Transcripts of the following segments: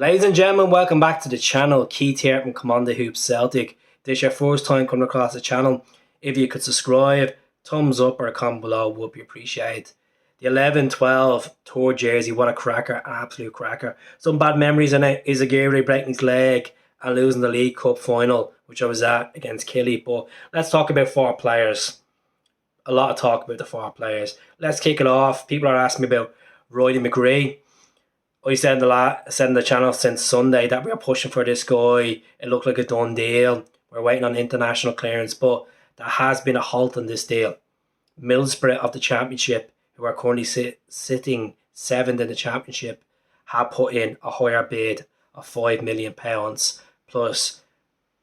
Ladies and gentlemen, welcome back to the channel. Keith here from Commander Hoops Celtic. If this is your first time coming across the channel, if you could subscribe, thumbs up or a comment below would be appreciated. The 11-12 tour jersey, what a cracker, absolute cracker. Some bad memories in it is Aguirre breaking his leg and losing the League Cup final, which I was at against Killy. But let's talk about four players. A lot of talk about the four players. Let's kick it off. People are asking me about Mcgree. I said in the channel since Sunday that we are pushing for this guy. It looked like a done deal. We're waiting on international clearance, but there has been a halt on this deal. Middlesbrough of the Championship, who are currently sitting 7th in the Championship, have put in a higher bid of £5 million plus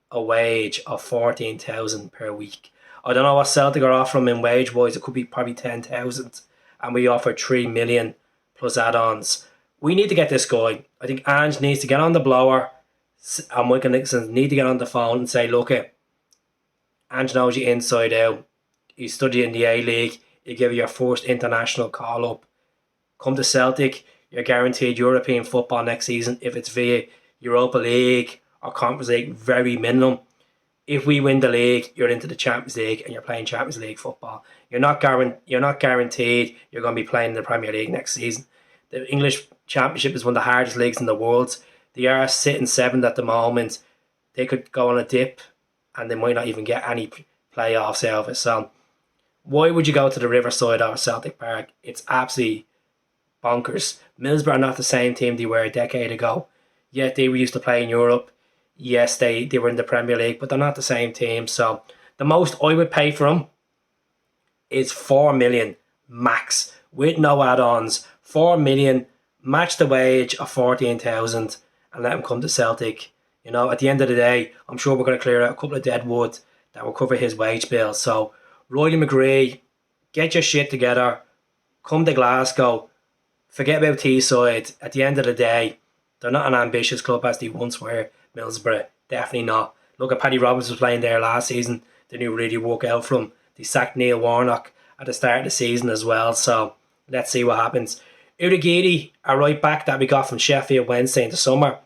a wage of 14,000 per week. I don't know what Celtic are offering in wage wise. It could be probably 10,000, and we offer 3 million plus add-ons. We need to get this guy. I think Ange needs to get on the blower, and Michael Nixon need to get on the phone and say, look, Ange knows you inside out. You study in the A-League. You give your first international call-up. Come to Celtic. You're guaranteed European football next season if it's via Europa League or Conference League, very minimum. If we win the league, you're into the Champions League and you're playing Champions League football. You're not guaranteed you're going to be playing in the Premier League next season. The English Championship is one of the hardest leagues in the world. They are sitting 7th at the moment. They could go on a dip and they might not even get any playoffs out of it. So why would you go to the Riverside or Celtic Park? It's absolutely bonkers. Middlesbrough are not the same team they were a decade ago. Yet they were used to play in Europe. Yes, they were in the Premier League, but they're not the same team. So the most I would pay for them is 4 million max with no add-ons. 4 million, match the wage of 14,000 and let them come to Celtic. You know, at the end of the day, I'm sure we're going to clear out a couple of dead wood that will cover his wage bill. So, Mcgree, get your shit together. Come to Glasgow. Forget about Teesside. At the end of the day, they're not an ambitious club as they once were. Middlesbrough, definitely not. Look at Paddy Robbins was playing there last season. They didn't really work out for him. They sacked Neil Warnock at the start of the season as well. So, let's see what happens. Oruhoghide, a right back that we got from Sheffield Wednesday in the summer.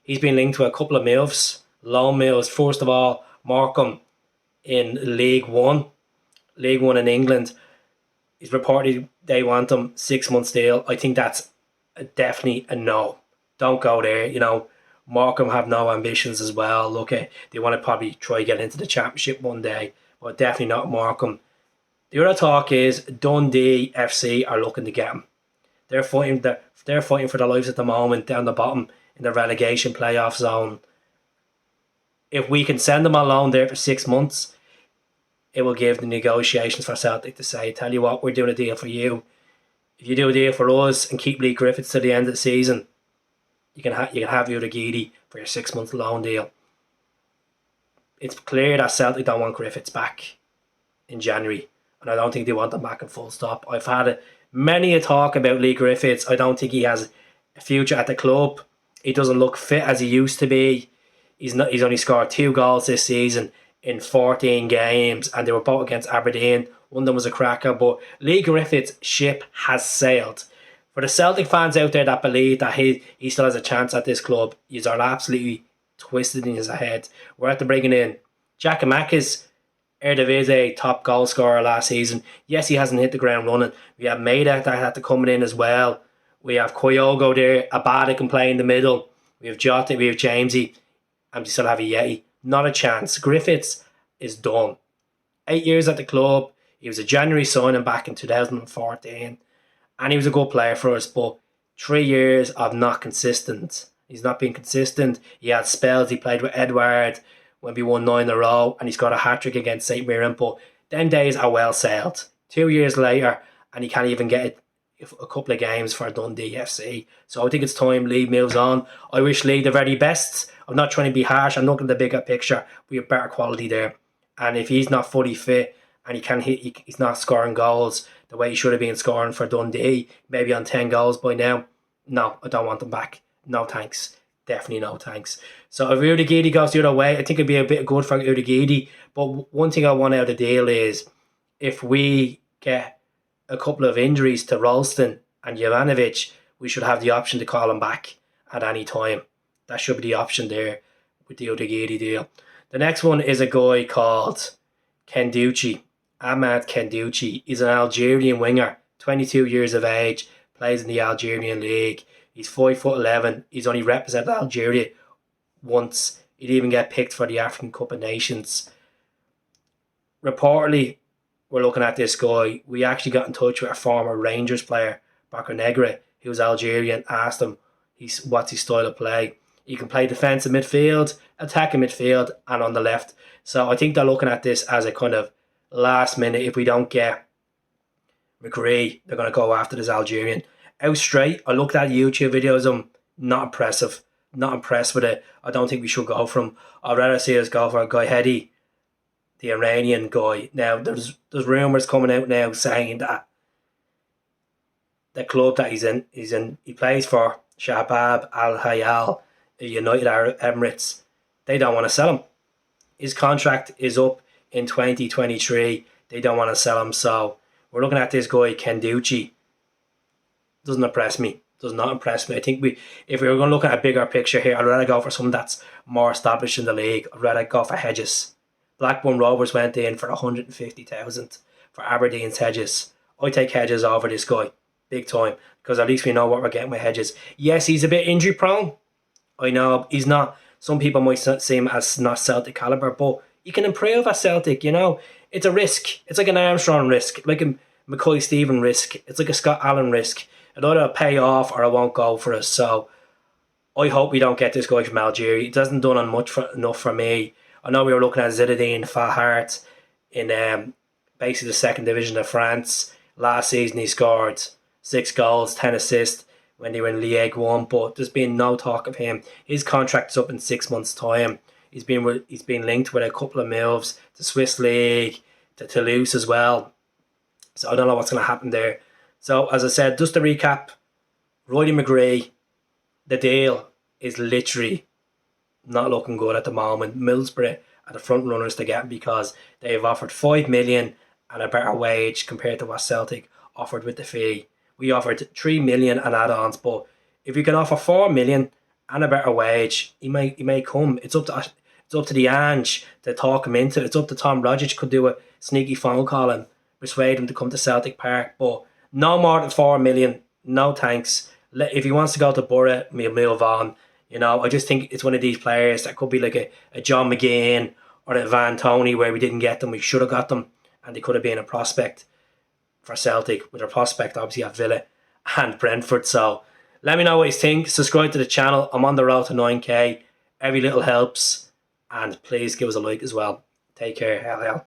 He's been linked to a couple of moves, loan moves. First of all, Morecambe in League One in England. He's reported they want him 6 months deal. I think that's definitely a no. Don't go there. You know, Morecambe have no ambitions as well. Look, they want to probably try to get into the Championship one day, but definitely not Morecambe. The other talk is Dundee FC are looking to get him. They're fighting for their lives at the moment down the bottom in the relegation playoff zone. If we can send them on loan there for 6 months, it will give the negotiations for Celtic to say, tell you what, we're doing a deal for you. If you do a deal for us and keep Lee Griffiths to the end of the season, you can have Oruhoghide for your 6 month loan deal. It's clear that Celtic don't want Griffiths back in January, and I don't think they want them back in full stop. I've had many a talk about Lee Griffiths. I don't think he has a future at the club. He doesn't look fit as he used to be. He's only scored 2 goals this season in 14 games, and they were both against Aberdeen. One of them was a cracker, but Lee Griffiths' ship has sailed. For the Celtic fans out there that believe that he still has a chance at this club, you are absolutely twisted in his head. We're at the bringing in Giakoumakis, Eredivisie top goal scorer last season. Yes, he hasn't hit the ground running. We have Maida that had to come in as well. We have Kyogo there. Abada can play in the middle. We have Jota, we have Jamesy, and we still have a Yeti. Not a chance. Griffiths is done. 8 years at the club. He was a January signing back in 2014, and he was a good player for us. But 3 years of not consistent. He's not been consistent. He had spells. He played with Edward when we won 9 in a row, and he's got a hat-trick against St Mirren, but them days are well sailed. 2 years later, and he can't even get a couple of games for Dundee FC. So I think it's time Lee moves on. I wish Lee the very best. I'm not trying to be harsh. I'm looking at the bigger picture. We have better quality there. And if he's not fully fit and he's not scoring goals the way he should have been scoring for Dundee, maybe on 10 goals by now, no, I don't want him back. No thanks. Definitely no thanks. So if Oruhoghide goes the other way, I think it'd be a bit good for Oruhoghide. But one thing I want out of the deal is if we get a couple of injuries to Ralston and Jovanovic, we should have the option to call him back at any time. that should be the option there with the Oruhoghide deal. The next one is a guy called Kenduchi. Ahmad Kenduchi. He's an Algerian winger, 22 years of age, plays in the Algerian league. He's 5'11". He's only represented Algeria once. He'd even get picked for the African Cup of Nations. Reportedly, we're looking at this guy. We actually got in touch with a former Rangers player, Mcgree, who was Algerian, asked him what's his style of play. He can play defensive midfield, attacking midfield, and on the left. So I think they're looking at this as a kind of last minute. If we don't get Mcgree, they're going to go after this Algerian. Out straight, I looked at YouTube videos of him. Not impressive. Not impressed with it. I don't think we should go for him. I'd rather see us go for a guy Hedi, the Iranian guy. Now, there's rumours coming out now saying that the club that he's in, he plays for Shabab Al Hayal, United Arab Emirates. They don't want to sell him. His contract is up in 2023. They don't want to sell him. So we're looking at this guy, Kenduchi. Doesn't impress me. Does not impress me. I think if we were going to look at a bigger picture here, I'd rather go for someone that's more established in the league. I'd rather go for Hedges. Blackburn Rovers went in for 150,000 for Aberdeen's Hedges. I take Hedges over this guy. Big time. Because at least we know what we're getting with Hedges. Yes, he's a bit injury prone. I know he's not. Some people might see him as not Celtic calibre, but he can improve at Celtic, you know. It's a risk. It's like an Armstrong risk, like a McCoy Stephen risk. It's like a Scott Allen risk. It'll either pay off or it won't go for us. So I hope we don't get this guy from Algeria. He hasn't done enough for me. I know we were looking at Zinedine Fahart in basically the second division of France. Last season he scored 6 goals, 10 assists when they were in Ligue 1, but there's been no talk of him. His contract's up in 6 months' time. He's been linked with a couple of moves to Swiss League, to Toulouse as well. So I don't know what's going to happen there. So as I said, just to recap, Riley Mcgree, the deal is literally not looking good at the moment. Middlesbrough are the front runners to get him because they have offered 5 million and a better wage compared to what Celtic offered with the fee. We offered 3 million and add-ons, but if you can offer 4 million and a better wage, he may come. It's up to the Ange to talk him into it. It's up to Tom Rogic could do a sneaky phone call and persuade him to come to Celtic Park. But no more than 4 million. No thanks. If he wants to go to Boro, we'll move on. You know, I just think it's one of these players that could be like a John McGinn or a Van Tony where we didn't get them. We should have got them, and they could have been a prospect for Celtic, with a prospect obviously at Villa and Brentford. So let me know what you think. Subscribe to the channel. I'm on the road to 9k. Every little helps, and please give us a like as well. Take care. Hell.